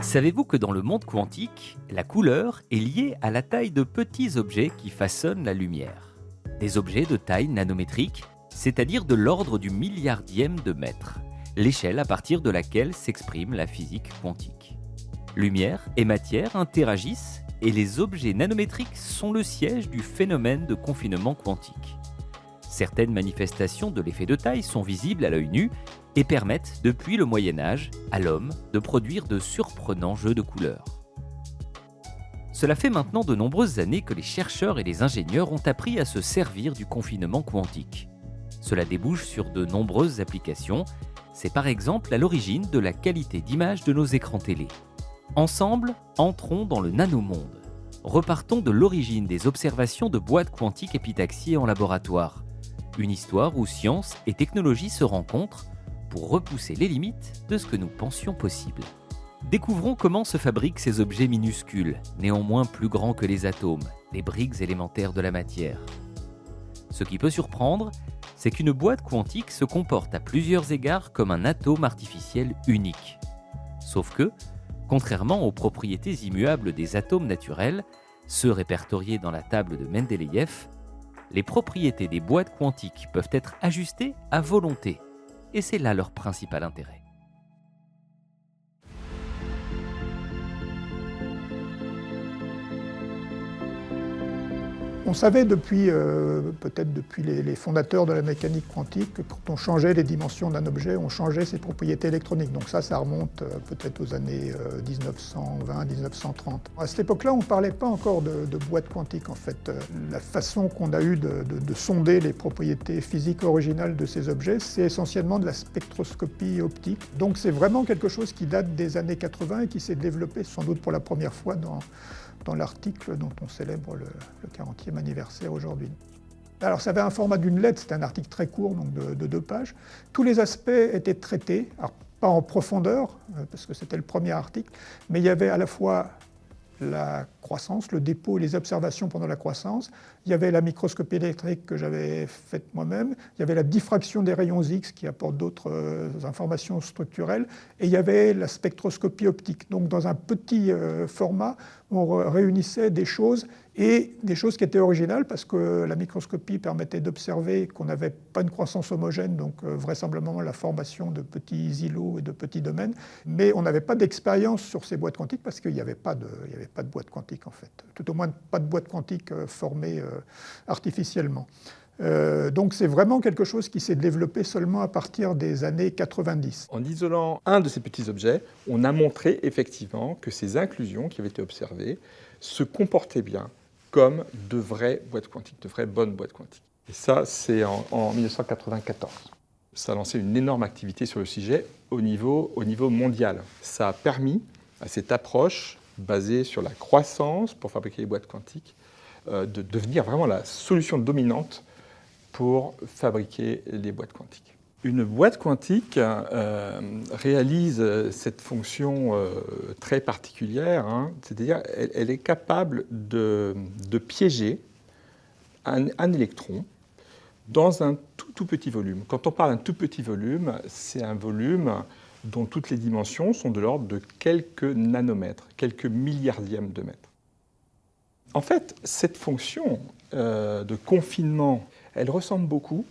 Savez-vous que dans le monde quantique, la couleur est liée à la taille de petits objets qui façonnent la lumière? Des objets de taille nanométrique, c'est-à-dire de l'ordre du milliardième de mètre, l'échelle à partir de laquelle s'exprime la physique quantique. Lumière et matière interagissent et les objets nanométriques sont le siège du phénomène de confinement quantique. Certaines manifestations de l'effet de taille sont visibles à l'œil nu et permettent, depuis le Moyen-Âge, à l'homme de produire de surprenants jeux de couleurs. Cela fait maintenant de nombreuses années que les chercheurs et les ingénieurs ont appris à se servir du confinement quantique. Cela débouche sur de nombreuses applications. C'est par exemple à l'origine de la qualité d'image de nos écrans télé. Ensemble, entrons dans le nanomonde. Repartons de l'origine des observations de boîtes quantiques épitaxiées en laboratoire. Une histoire où science et technologie se rencontrent pour repousser les limites de ce que nous pensions possible. Découvrons comment se fabriquent ces objets minuscules, néanmoins plus grands que les atomes, les briques élémentaires de la matière. Ce qui peut surprendre, c'est qu'une boîte quantique se comporte à plusieurs égards comme un atome artificiel unique. Sauf que, contrairement aux propriétés immuables des atomes naturels, ceux répertoriés dans la table de Mendeleïev, les propriétés des boîtes quantiques peuvent être ajustées à volonté. Et c'est là leur principal intérêt. On savait peut-être depuis les fondateurs de la mécanique quantique, que quand on changeait les dimensions d'un objet, on changeait ses propriétés électroniques. Donc ça remonte peut-être aux années 1920-1930. À cette époque-là, on ne parlait pas encore de boîte quantique en fait. La façon qu'on a eue de sonder les propriétés physiques originales de ces objets, c'est essentiellement de la spectroscopie optique. Donc c'est vraiment quelque chose qui date des années 80 et qui s'est développé sans doute pour la première fois dans l'article dont on célèbre le 40e anniversaire aujourd'hui. Alors ça avait un format d'une lettre, c'était un article très court, donc de 2 pages. Tous les aspects étaient traités, alors pas en profondeur, parce que c'était le premier article, mais il y avait à la fois la croissance, le dépôt et les observations pendant la croissance. Il y avait la microscopie électrique que j'avais faite moi-même. Il y avait la diffraction des rayons X qui apportent d'autres informations structurelles. Et il y avait la spectroscopie optique. Donc dans un petit format, on réunissait des choses et des choses qui étaient originales parce que la microscopie permettait d'observer qu'on n'avait pas une croissance homogène, donc vraisemblablement la formation de petits îlots et de petits domaines. Mais on n'avait pas d'expérience sur ces boîtes quantiques parce qu'il n'y avait pas de boîte quantique en fait. Tout au moins pas de boîte quantique formée artificiellement. Donc c'est vraiment quelque chose qui s'est développé seulement à partir des années 90. En isolant un de ces petits objets, on a montré effectivement que ces inclusions qui avaient été observées se comportaient bien comme de vraies boîtes quantiques, de vraies bonnes boîtes quantiques. Et ça, c'est en 1994. Ça a lancé une énorme activité sur le sujet au niveau mondial. Ça a permis à cette approche basée sur la croissance pour fabriquer les boîtes quantiques de devenir vraiment la solution dominante pour fabriquer les boîtes quantiques. Une boîte quantique réalise cette fonction très particulière, c'est-à-dire elle est capable de piéger un électron dans un tout petit volume. Quand on parle d'un tout petit volume, c'est un volume dont toutes les dimensions sont de l'ordre de quelques nanomètres, quelques milliardièmes de mètres. En fait, cette fonction de confinement, elle ressemble beaucoup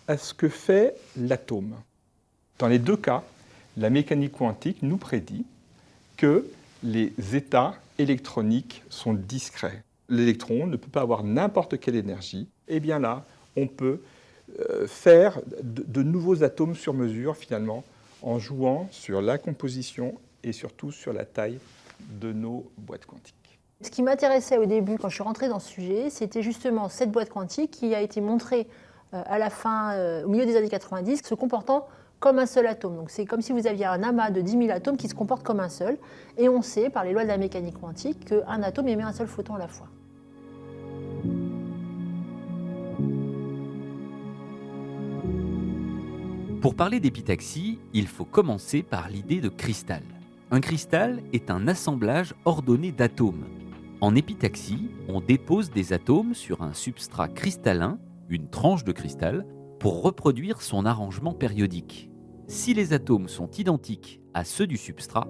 à ce que fait l'atome. Dans les 2 cas, la mécanique quantique nous prédit que les états électroniques sont discrets. L'électron ne peut pas avoir n'importe quelle énergie. Et bien là, on peut faire de nouveaux atomes sur mesure, finalement, en jouant sur la composition et surtout sur la taille de nos boîtes quantiques. Ce qui m'intéressait au début, quand je suis rentrée dans ce sujet, c'était justement cette boîte quantique qui a été montrée au milieu des années 90, se comportant comme un seul atome. Donc c'est comme si vous aviez un amas de 10 000 atomes qui se comportent comme un seul. Et on sait, par les lois de la mécanique quantique, qu'un atome émet un seul photon à la fois. Pour parler d'épitaxie, il faut commencer par l'idée de cristal. Un cristal est un assemblage ordonné d'atomes. En épitaxie, on dépose des atomes sur un substrat cristallin, une tranche de cristal, pour reproduire son arrangement périodique. Si les atomes sont identiques à ceux du substrat,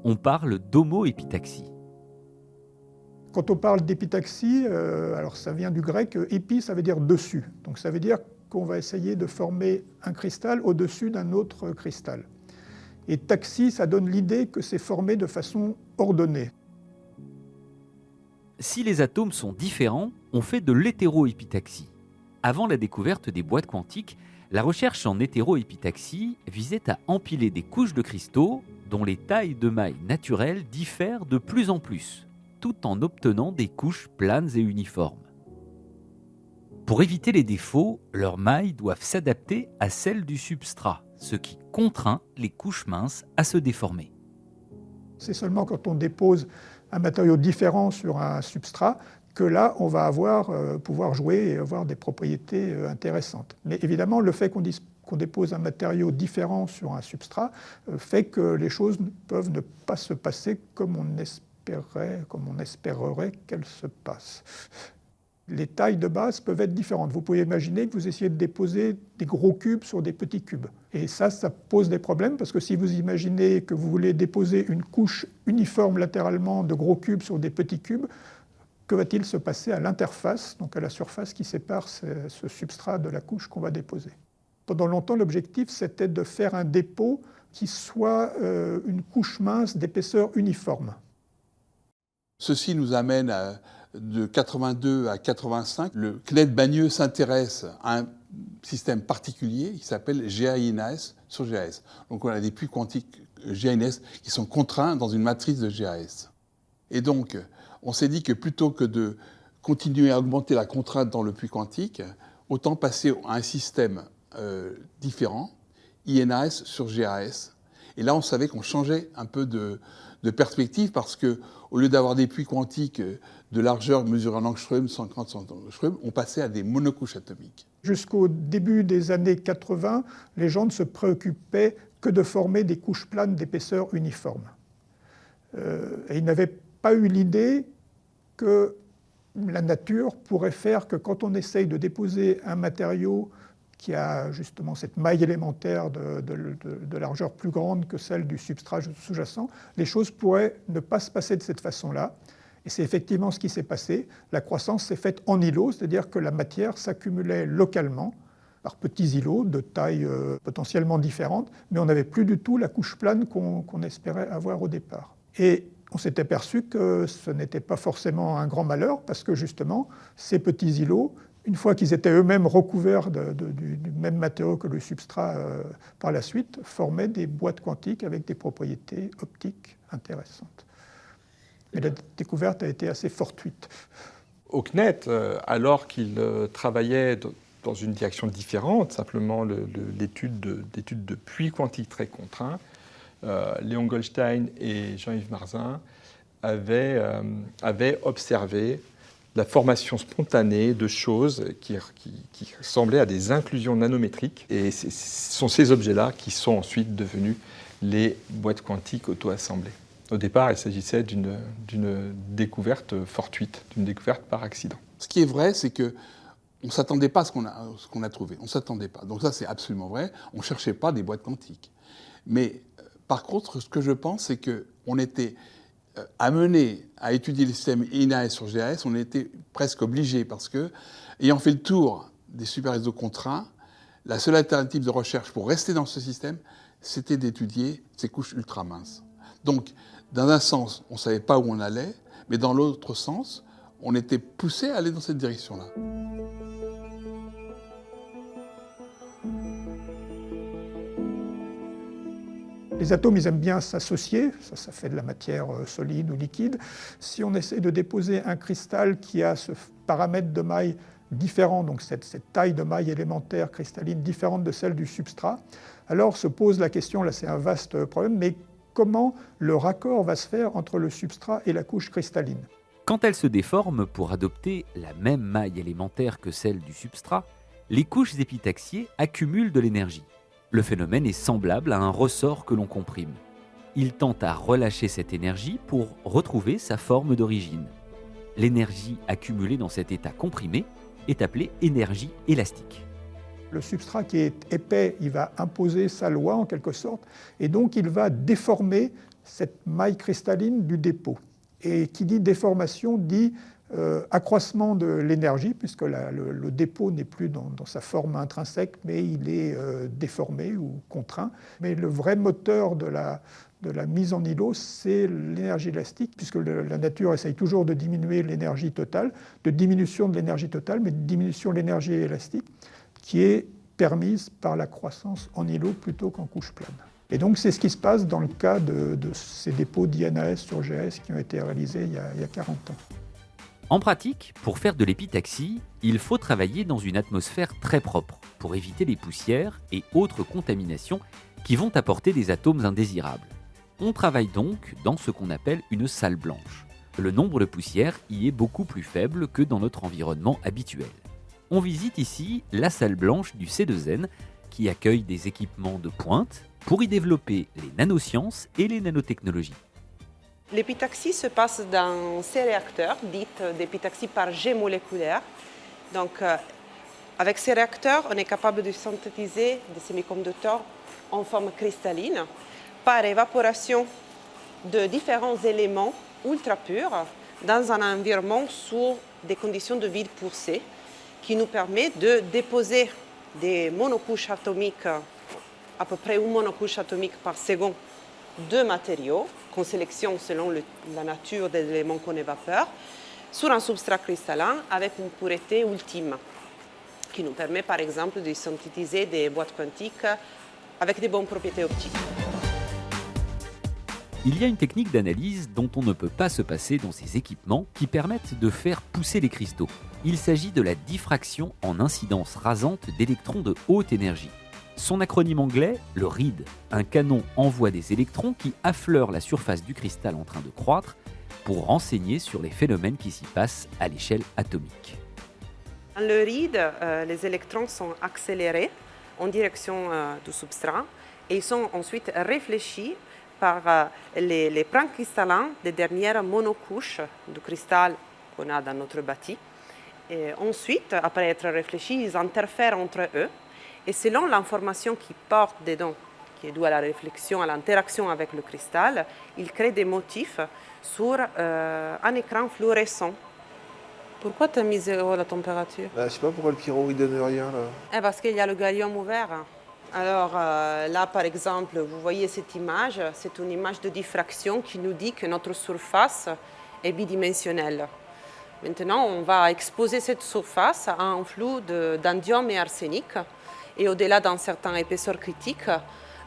on parle d'homoépitaxie. Quand on parle d'épitaxie, alors ça vient du grec, épi ça veut dire dessus. Donc ça veut dire qu'on va essayer de former un cristal au-dessus d'un autre cristal. Et taxie, ça donne l'idée que c'est formé de façon ordonnée. Si les atomes sont différents, on fait de l'hétéroépitaxie. Avant la découverte des boîtes quantiques, la recherche en hétéroépitaxie visait à empiler des couches de cristaux dont les tailles de mailles naturelles diffèrent de plus en plus, tout en obtenant des couches planes et uniformes. Pour éviter les défauts, leurs mailles doivent s'adapter à celles du substrat, ce qui contraint les couches minces à se déformer. C'est seulement quand on dépose un matériau différent sur un substrat que là, on va pouvoir jouer et avoir des propriétés intéressantes. Mais évidemment, le fait qu'on dépose un matériau différent sur un substrat fait que les choses peuvent ne pas se passer comme on espérerait qu'elles se passent. Les tailles de base peuvent être différentes. Vous pouvez imaginer que vous essayez de déposer des gros cubes sur des petits cubes. Et ça pose des problèmes parce que si vous imaginez que vous voulez déposer une couche uniforme latéralement de gros cubes sur des petits cubes, que va-t-il se passer à l'interface, donc à la surface qui sépare ce substrat de la couche qu'on va déposer? Pendant longtemps, l'objectif, c'était de faire un dépôt qui soit une couche mince d'épaisseur uniforme. Ceci nous amène de 82 à 85. Le CNED-Bagneux s'intéresse à un système particulier qui s'appelle GAINAS sur GAS. Donc on a des puits quantiques GAINAS qui sont contraints dans une matrice de GAS. Et donc, on s'est dit que plutôt que de continuer à augmenter la contrainte dans le puits quantique, autant passer à un système différent, INAS sur GAS. Et là, on savait qu'on changeait un peu de perspective parce qu'au lieu d'avoir des puits quantiques de largeur mesurée en angström, 150 angström, on passait à des monocouches atomiques. Jusqu'au début des années 80, les gens ne se préoccupaient que de former des couches planes d'épaisseur uniforme. Et ils n'avaient pas eu l'idée que la nature pourrait faire que quand on essaye de déposer un matériau qui a justement cette maille élémentaire de largeur plus grande que celle du substrat sous-jacent, les choses pourraient ne pas se passer de cette façon-là. Et c'est effectivement ce qui s'est passé. La croissance s'est faite en îlots, c'est-à-dire que la matière s'accumulait localement par petits îlots de tailles potentiellement différentes, mais on n'avait plus du tout la couche plane qu'on espérait avoir au départ. Et on s'est aperçu que ce n'était pas forcément un grand malheur, parce que justement, ces petits îlots, une fois qu'ils étaient eux-mêmes recouverts du même matériau que le substrat par la suite, formaient des boîtes quantiques avec des propriétés optiques intéressantes. Mais la découverte a été assez fortuite. Au CNET, alors qu'il travaillait dans une direction différente, simplement l'étude de puits quantiques très contraints, Léon Goldstein et Jean-Yves Marzin avaient observé la formation spontanée de choses qui ressemblaient à des inclusions nanométriques. Et ce sont ces objets-là qui sont ensuite devenus les boîtes quantiques auto-assemblées. Au départ, il s'agissait d'une découverte fortuite, d'une découverte par accident. Ce qui est vrai, c'est qu'on ne s'attendait pas à ce qu'on a trouvé. On ne s'attendait pas. Donc ça, c'est absolument vrai. On ne cherchait pas des boîtes quantiques. Mais par contre, ce que je pense, c'est qu'on était amené à étudier les systèmes INAS sur GAS, on était presque obligé parce que, ayant fait le tour des super-réseaux contraints, la seule alternative de recherche pour rester dans ce système, c'était d'étudier ces couches ultra minces. Donc, dans un sens, on ne savait pas où on allait, mais dans l'autre sens, on était poussé à aller dans cette direction-là. Les atomes, ils aiment bien s'associer, ça fait de la matière solide ou liquide. Si on essaie de déposer un cristal qui a ce paramètre de maille différent, donc cette taille de maille élémentaire cristalline différente de celle du substrat, alors se pose la question, là c'est un vaste problème, mais comment le raccord va se faire entre le substrat et la couche cristalline? Quand elles se déforment pour adopter la même maille élémentaire que celle du substrat, les couches épitaxiées accumulent de l'énergie. Le phénomène est semblable à un ressort que l'on comprime. Il tente à relâcher cette énergie pour retrouver sa forme d'origine. L'énergie accumulée dans cet état comprimé est appelée énergie élastique. Le substrat qui est épais, il va imposer sa loi en quelque sorte, et donc il va déformer cette maille cristalline du dépôt. Et qui dit déformation dit accroissement de l'énergie, puisque le dépôt n'est plus dans sa forme intrinsèque, mais il est déformé ou contraint. Mais le vrai moteur de la mise en îlot, c'est l'énergie élastique, puisque la nature essaye toujours de diminuer l'énergie totale, de diminution de l'énergie totale, mais de diminution de l'énergie élastique, qui est permise par la croissance en îlot plutôt qu'en couche plane. Et donc c'est ce qui se passe dans le cas de ces dépôts d'INAS sur GS qui ont été réalisés il y a 40 ans. En pratique, pour faire de l'épitaxie, il faut travailler dans une atmosphère très propre pour éviter les poussières et autres contaminations qui vont apporter des atomes indésirables. On travaille donc dans ce qu'on appelle une salle blanche. Le nombre de poussières y est beaucoup plus faible que dans notre environnement habituel. On visite ici la salle blanche du C2N qui accueille des équipements de pointe pour y développer les nanosciences et les nanotechnologies. L'épitaxie se passe dans ces réacteurs, dits d'épitaxie par jet moléculaire. Donc, avec ces réacteurs, on est capable de synthétiser des semi-conducteurs en forme cristalline par évaporation de différents éléments ultra purs dans un environnement sous des conditions de vide poussé qui nous permet de déposer des monocouches atomiques, à peu près une monocouche atomique par seconde, de matériaux qu'on sélectionne selon la nature des éléments qu'on évapore, sur un substrat cristallin avec une pureté ultime, qui nous permet par exemple de synthétiser des boîtes quantiques avec des bonnes propriétés optiques. Il y a une technique d'analyse dont on ne peut pas se passer dans ces équipements qui permettent de faire pousser les cristaux. Il s'agit de la diffraction en incidence rasante d'électrons de haute énergie. Son acronyme anglais, le RID. Un canon envoie des électrons qui affleurent la surface du cristal en train de croître pour renseigner sur les phénomènes qui s'y passent à l'échelle atomique. Dans le RID, les électrons sont accélérés en direction du substrat et ils sont ensuite réfléchis par les brins cristallins des dernières monocouches du cristal qu'on a dans notre bâti. Et ensuite, après être réfléchis, ils interfèrent entre eux. Et selon l'information qu'ils portent dedans, qui est due à la réflexion, à l'interaction avec le cristal, ils créent des motifs sur un écran fluorescent. Pourquoi tu as mis 0 la température? Je sais pas pourquoi le pyro il donne rien là. Parce qu'il y a le gallium ouvert. Alors là, par exemple, vous voyez cette image, c'est une image de diffraction qui nous dit que notre surface est bidimensionnelle. Maintenant, on va exposer cette surface à un flux d'indium et arsenic. Et au-delà d'une certaine épaisseur critique,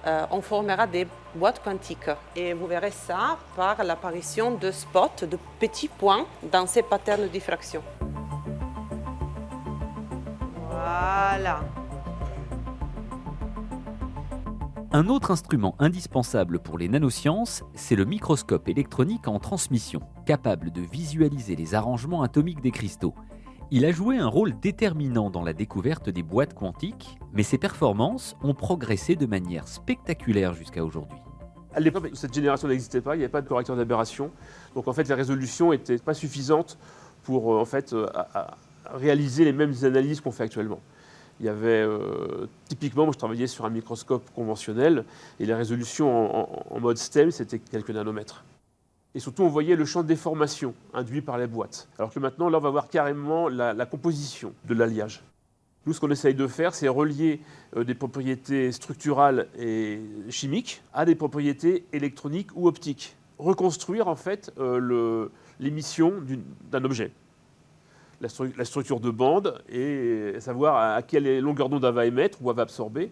on formera des boîtes quantiques. Et vous verrez ça par l'apparition de spots, de petits points dans ces patterns de diffraction. Voilà. Un autre instrument indispensable pour les nanosciences, c'est le microscope électronique en transmission, capable de visualiser les arrangements atomiques des cristaux. Il a joué un rôle déterminant dans la découverte des boîtes quantiques, mais ses performances ont progressé de manière spectaculaire jusqu'à aujourd'hui. À l'époque, cette génération n'existait pas, il n'y avait pas de correcteur d'aberration. Donc en fait, les résolutions n'étaient pas suffisantes pour réaliser les mêmes analyses qu'on fait actuellement. Il y avait, typiquement, moi je travaillais sur un microscope conventionnel et les résolutions en mode STEM, c'était quelques nanomètres. Et surtout, on voyait le champ de déformation induit par les boîtes. Alors que maintenant, là, on va voir carrément la composition de l'alliage. Nous, ce qu'on essaye de faire, c'est relier des propriétés structurales et chimiques à des propriétés électroniques ou optiques. Reconstruire, en fait, l'émission d'un objet. La structure de bande et savoir à quelle longueur d'onde elle va émettre ou elle va absorber.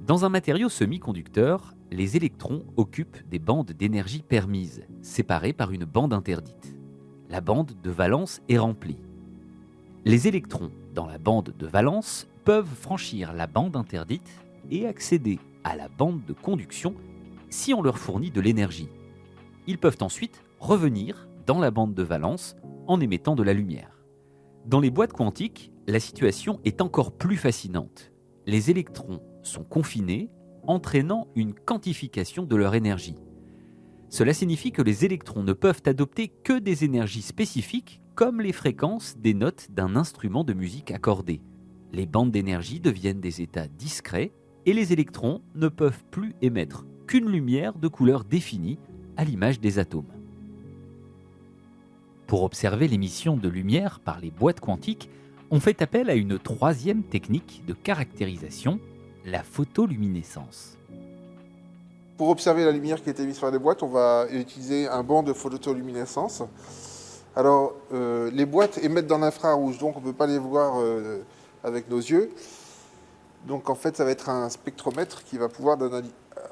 Dans un matériau semi-conducteur, les électrons occupent des bandes d'énergie permises, séparées par une bande interdite. La bande de valence est remplie. Les électrons dans la bande de valence peuvent franchir la bande interdite et accéder à la bande de conduction si on leur fournit de l'énergie. Ils peuvent ensuite revenir dans la bande de valence en émettant de la lumière. Dans les boîtes quantiques, la situation est encore plus fascinante. Les électrons sont confinés, entraînant une quantification de leur énergie. Cela signifie que les électrons ne peuvent adopter que des énergies spécifiques, comme les fréquences des notes d'un instrument de musique accordé. Les bandes d'énergie deviennent des états discrets et les électrons ne peuvent plus émettre qu'une lumière de couleur définie, à l'image des atomes. Pour observer l'émission de lumière par les boîtes quantiques, on fait appel à une troisième technique de caractérisation, la photoluminescence. Pour observer la lumière qui est émise par les boîtes, on va utiliser un banc de photoluminescence. Alors, les boîtes émettent dans l'infrarouge, donc on ne peut pas les voir avec nos yeux. Donc en fait, ça va être un spectromètre qui va pouvoir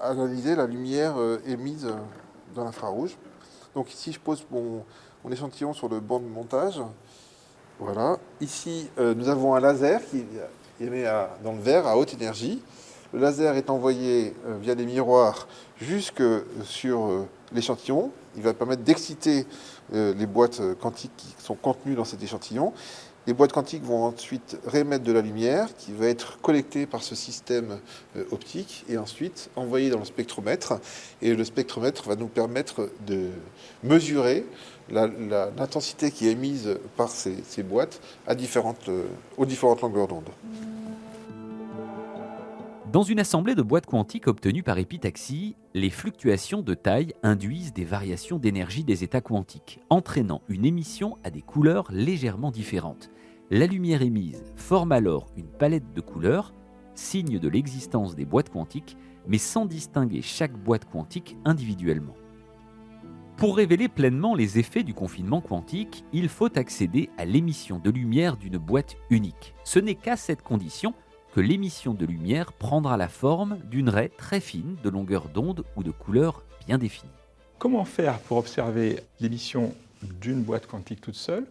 analyser la lumière émise dans l'infrarouge. Donc ici, je pose mon échantillon sur le banc de montage. Voilà. Ici, nous avons un laser qui émet dans le verre à haute énergie. Le laser est envoyé via des miroirs jusque sur l'échantillon. Il va permettre d'exciter les boîtes quantiques qui sont contenues dans cet échantillon. Les boîtes quantiques vont ensuite réémettre de la lumière qui va être collectée par ce système optique et ensuite envoyée dans le spectromètre. Et le spectromètre va nous permettre de mesurer l'intensité qui est émise par ces boîtes aux différentes longueurs d'onde. Dans une assemblée de boîtes quantiques obtenues par épitaxie, les fluctuations de taille induisent des variations d'énergie des états quantiques, entraînant une émission à des couleurs légèrement différentes. La lumière émise forme alors une palette de couleurs, signe de l'existence des boîtes quantiques, mais sans distinguer chaque boîte quantique individuellement. Pour révéler pleinement les effets du confinement quantique, il faut accéder à l'émission de lumière d'une boîte unique. Ce n'est qu'à cette condition que l'émission de lumière prendra la forme d'une raie très fine de longueur d'onde ou de couleur bien définie. Comment faire pour observer l'émission d'une boîte quantique toute seule?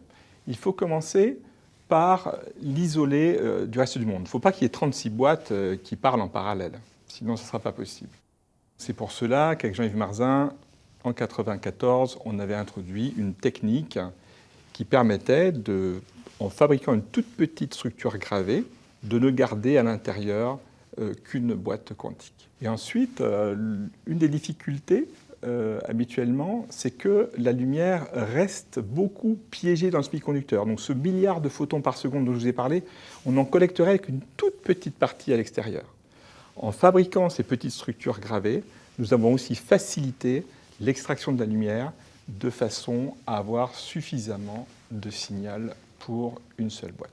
Il faut commencer par l'isoler du reste du monde. Il ne faut pas qu'il y ait 36 boîtes qui parlent en parallèle, sinon ce ne sera pas possible. C'est pour cela qu'avec Jean-Yves Marzin, en 1994, on avait introduit une technique qui permettait, en fabriquant une toute petite structure gravée, de ne garder à l'intérieur qu'une boîte quantique. Et ensuite, une des difficultés habituellement, c'est que la lumière reste beaucoup piégée dans le semi-conducteur. Donc ce milliard de photons par seconde dont je vous ai parlé, on en collecterait avec une toute petite partie à l'extérieur. En fabriquant ces petites structures gravées, nous avons aussi facilité l'extraction de la lumière de façon à avoir suffisamment de signal pour une seule boîte.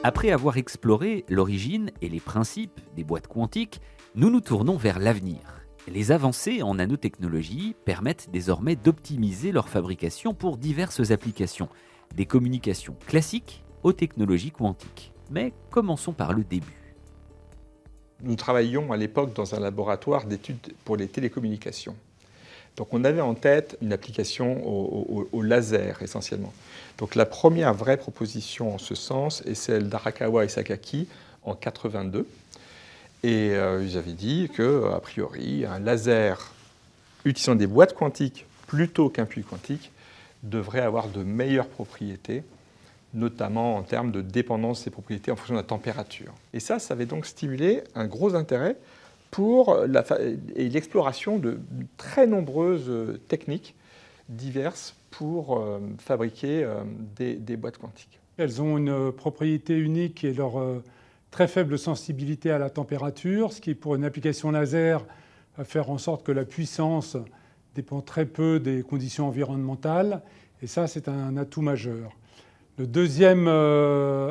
Après avoir exploré l'origine et les principes des boîtes quantiques, nous nous tournons vers l'avenir. Les avancées en nanotechnologie permettent désormais d'optimiser leur fabrication pour diverses applications, des communications classiques aux technologies quantiques. Mais commençons par le début. Nous travaillions à l'époque dans un laboratoire d'études pour les télécommunications. Donc on avait en tête une application au laser essentiellement. Donc la première vraie proposition en ce sens est celle d'Arakawa et Sakaki en 1982. Et ils avaient dit qu'a priori, un laser utilisant des boîtes quantiques plutôt qu'un puits quantique devrait avoir de meilleures propriétés, notamment en termes de dépendance de ses propriétés en fonction de la température. Et ça avait donc stimulé un gros intérêt pour l'exploration de très nombreuses techniques diverses pour fabriquer des boîtes quantiques. Elles ont une propriété unique qui est leur très faible sensibilité à la température, ce qui, pour une application laser, va faire en sorte que la puissance dépend très peu des conditions environnementales. Et ça, c'est un atout majeur. Le deuxième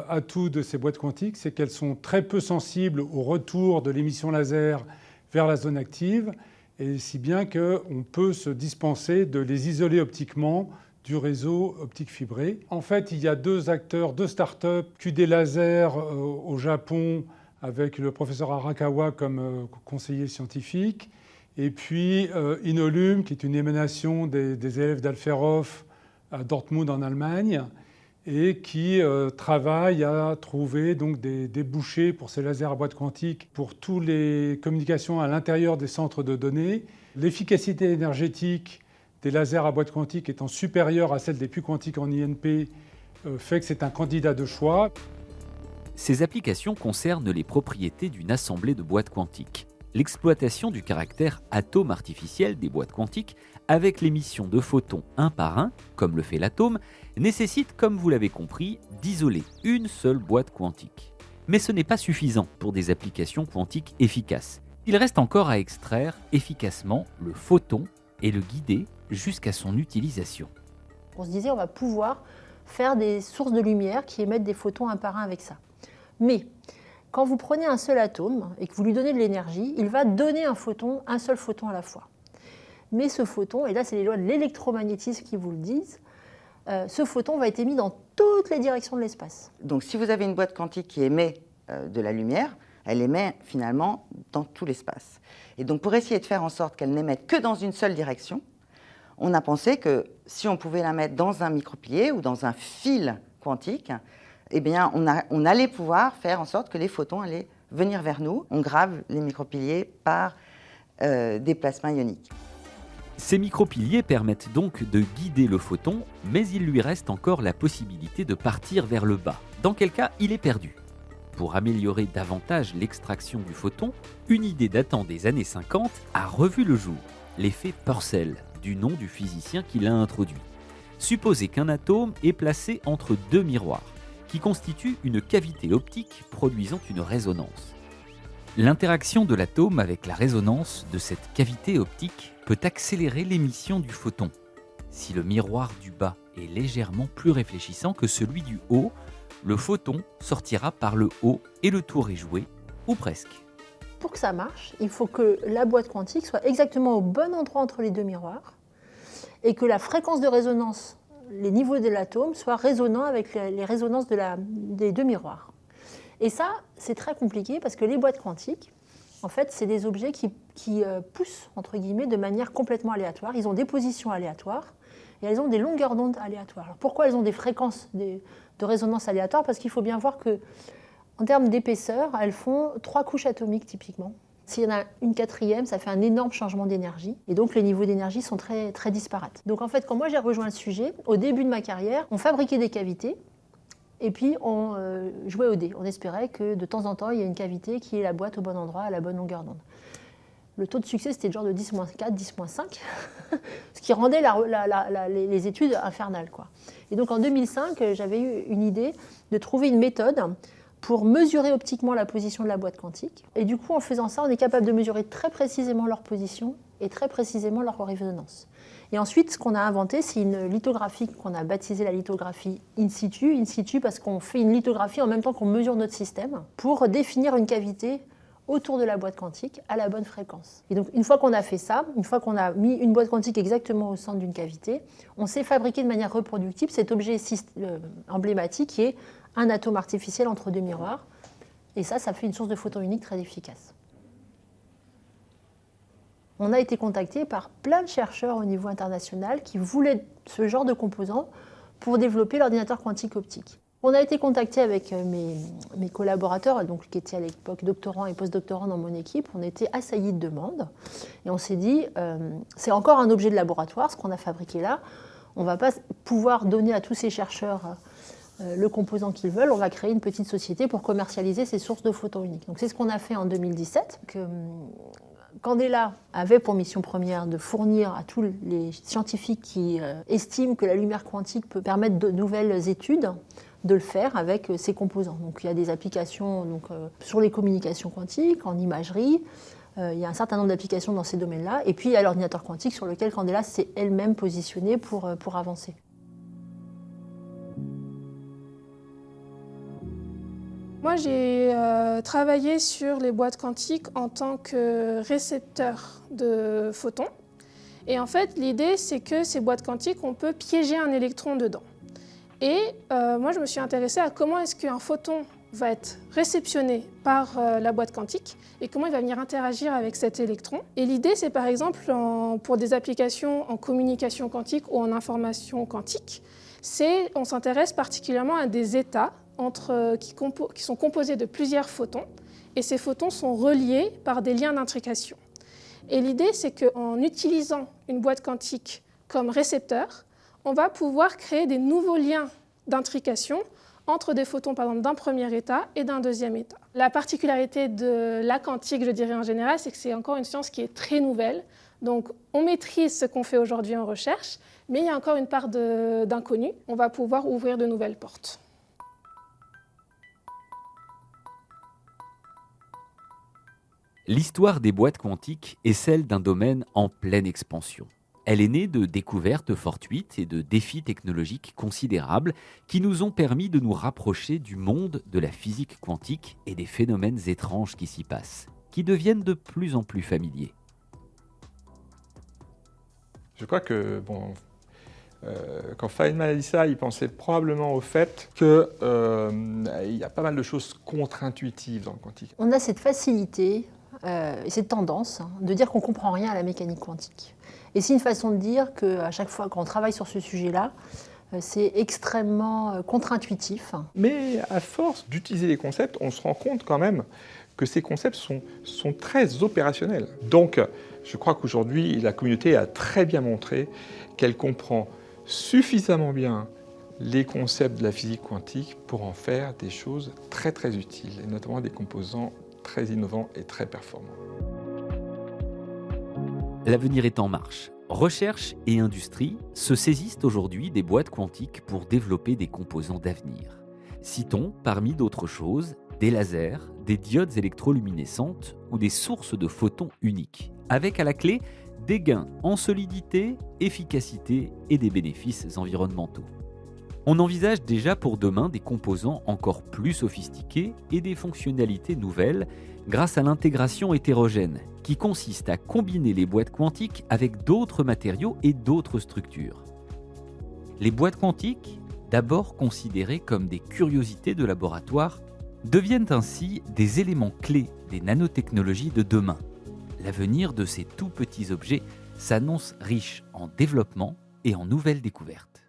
atout de ces boîtes quantiques, c'est qu'elles sont très peu sensibles au retour de l'émission laser vers la zone active, et si bien qu'on peut se dispenser de les isoler optiquement du réseau optique fibré. En fait, il y a deux acteurs, deux startups, QD Laser au Japon, avec le professeur Arakawa comme conseiller scientifique, et puis Inolume, qui est une émanation des élèves d'Alferhof à Dortmund en Allemagne, et qui travaille à trouver donc des débouchés pour ces lasers à boîte quantique pour toutes les communications à l'intérieur des centres de données. L'efficacité énergétique des lasers à boîte quantique étant supérieure à celle des puits quantiques en INP fait que c'est un candidat de choix. Ces applications concernent les propriétés d'une assemblée de boîtes quantiques. L'exploitation du caractère atome artificiel des boîtes quantiques avec l'émission de photons un par un, comme le fait l'atome, nécessite, comme vous l'avez compris, d'isoler une seule boîte quantique. Mais ce n'est pas suffisant pour des applications quantiques efficaces. Il reste encore à extraire efficacement le photon et le guider jusqu'à son utilisation. On se disait on va pouvoir faire des sources de lumière qui émettent des photons un par un avec ça. Mais quand vous prenez un seul atome et que vous lui donnez de l'énergie, il va donner un seul photon à la fois. Mais ce photon, et là c'est les lois de l'électromagnétisme qui vous le disent, ce photon va être émis dans toutes les directions de l'espace. Donc si vous avez une boîte quantique qui émet de la lumière, elle émet finalement dans tout l'espace. Et donc pour essayer de faire en sorte qu'elle n'émette que dans une seule direction, on a pensé que si on pouvait la mettre dans un micropilier ou dans un fil quantique, eh bien on allait pouvoir faire en sorte que les photons allaient venir vers nous. On grave les micropiliers par des plasmas ioniques. Ces micropiliers permettent donc de guider le photon, mais il lui reste encore la possibilité de partir vers le bas, dans quel cas il est perdu. Pour améliorer davantage l'extraction du photon, une idée datant des années 50 a revu le jour, l'effet Purcell, du nom du physicien qui l'a introduit. Supposez qu'un atome est placé entre deux miroirs, qui constituent une cavité optique produisant une résonance. L'interaction de l'atome avec la résonance de cette cavité optique peut accélérer l'émission du photon. Si le miroir du bas est légèrement plus réfléchissant que celui du haut, le photon sortira par le haut et le tour est joué, ou presque. Pour que ça marche, il faut que la boîte quantique soit exactement au bon endroit entre les deux miroirs et que la fréquence de résonance, les niveaux de l'atome, soient résonnants avec les résonances des deux miroirs. Et ça, c'est très compliqué parce que les boîtes quantiques, en fait, c'est des objets qui poussent, entre guillemets, de manière complètement aléatoire. Ils ont des positions aléatoires et elles ont des longueurs d'onde aléatoires. Alors pourquoi elles ont des fréquences de résonance aléatoires? Parce qu'il faut bien voir qu'en termes d'épaisseur, elles font 3 couches atomiques typiquement. S'il y en a une quatrième, ça fait un énorme changement d'énergie. Et donc les niveaux d'énergie sont très, très disparates. Donc en fait, quand moi j'ai rejoint le sujet, au début de ma carrière, on fabriquait des cavités. Et puis on jouait au dé. On espérait que de temps en temps, il y ait une cavité qui ait la boîte au bon endroit, à la bonne longueur d'onde. Le taux de succès, c'était genre de 10-4, 10-5, ce qui rendait les études infernales, quoi. Et donc en 2005, j'avais eu une idée de trouver une méthode pour mesurer optiquement la position de la boîte quantique. Et du coup, en faisant ça, on est capable de mesurer très précisément leur position et très précisément leur résonance. Et ensuite, ce qu'on a inventé, c'est une lithographie qu'on a baptisée la lithographie in situ parce qu'on fait une lithographie en même temps qu'on mesure notre système pour définir une cavité autour de la boîte quantique à la bonne fréquence. Et donc, une fois qu'on a fait ça, une fois qu'on a mis une boîte quantique exactement au centre d'une cavité, on sait fabriquer de manière reproductible cet objet emblématique qui est un atome artificiel entre deux miroirs. Et ça fait une source de photons unique très efficace. On a été contacté par plein de chercheurs au niveau international qui voulaient ce genre de composants pour développer l'ordinateur quantique optique. On a été contacté avec mes collaborateurs, donc, qui étaient à l'époque doctorants et postdoctorants dans mon équipe. On était assaillis de demandes et on s'est dit, c'est encore un objet de laboratoire, ce qu'on a fabriqué là. On ne va pas pouvoir donner à tous ces chercheurs le composant qu'ils veulent. On va créer une petite société pour commercialiser ces sources de photons uniques. Donc, c'est ce qu'on a fait en 2017. Candela avait pour mission première de fournir à tous les scientifiques qui estiment que la lumière quantique peut permettre de nouvelles études, de le faire avec ces composants. Donc, il y a des applications sur les communications quantiques, en imagerie. Il y a un certain nombre d'applications dans ces domaines-là. Et puis, il y a l'ordinateur quantique sur lequel Candela s'est elle-même positionnée pour avancer. Moi, j'ai travaillé sur les boîtes quantiques en tant que récepteur de photons. Et en fait, l'idée, c'est que ces boîtes quantiques, on peut piéger un électron dedans. Et moi, je me suis intéressée à comment est-ce qu'un photon va être réceptionné par la boîte quantique et comment il va venir interagir avec cet électron. Et l'idée, c'est par exemple, pour des applications en communication quantique ou en information quantique, on s'intéresse particulièrement à des états qui sont composés de plusieurs photons, et ces photons sont reliés par des liens d'intrication. Et l'idée, c'est qu'en utilisant une boîte quantique comme récepteur, on va pouvoir créer des nouveaux liens d'intrication entre des photons, par exemple, d'un premier état et d'un deuxième état. La particularité de la quantique, je dirais en général, c'est que c'est encore une science qui est très nouvelle. Donc, on maîtrise ce qu'on fait aujourd'hui en recherche, mais il y a encore une part d'inconnu. On va pouvoir ouvrir de nouvelles portes. L'histoire des boîtes quantiques est celle d'un domaine en pleine expansion. Elle est née de découvertes fortuites et de défis technologiques considérables qui nous ont permis de nous rapprocher du monde de la physique quantique et des phénomènes étranges qui s'y passent, qui deviennent de plus en plus familiers. Je crois que, quand Feynman a dit ça, il pensait probablement au fait qu'il y a pas mal de choses contre-intuitives dans le quantique. On a cette facilité et cette tendance de dire qu'on ne comprend rien à la mécanique quantique. Et c'est une façon de dire qu'à chaque fois qu'on travaille sur ce sujet-là, c'est extrêmement contre-intuitif. Mais à force d'utiliser les concepts, on se rend compte quand même que ces concepts sont très opérationnels. Donc, je crois qu'aujourd'hui, la communauté a très bien montré qu'elle comprend suffisamment bien les concepts de la physique quantique pour en faire des choses très très utiles, et notamment des composants très innovants et très performants. L'avenir est en marche. Recherche et industrie se saisissent aujourd'hui des boîtes quantiques pour développer des composants d'avenir. Citons, parmi d'autres choses, des lasers, des diodes électroluminescentes ou des sources de photons uniques, avec à la clé des gains en solidité, efficacité et des bénéfices environnementaux. On envisage déjà pour demain des composants encore plus sophistiqués et des fonctionnalités nouvelles grâce à l'intégration hétérogène, qui consiste à combiner les boîtes quantiques avec d'autres matériaux et d'autres structures. Les boîtes quantiques, d'abord considérées comme des curiosités de laboratoire, deviennent ainsi des éléments clés des nanotechnologies de demain. L'avenir de ces tout petits objets s'annonce riche en développement et en nouvelles découvertes.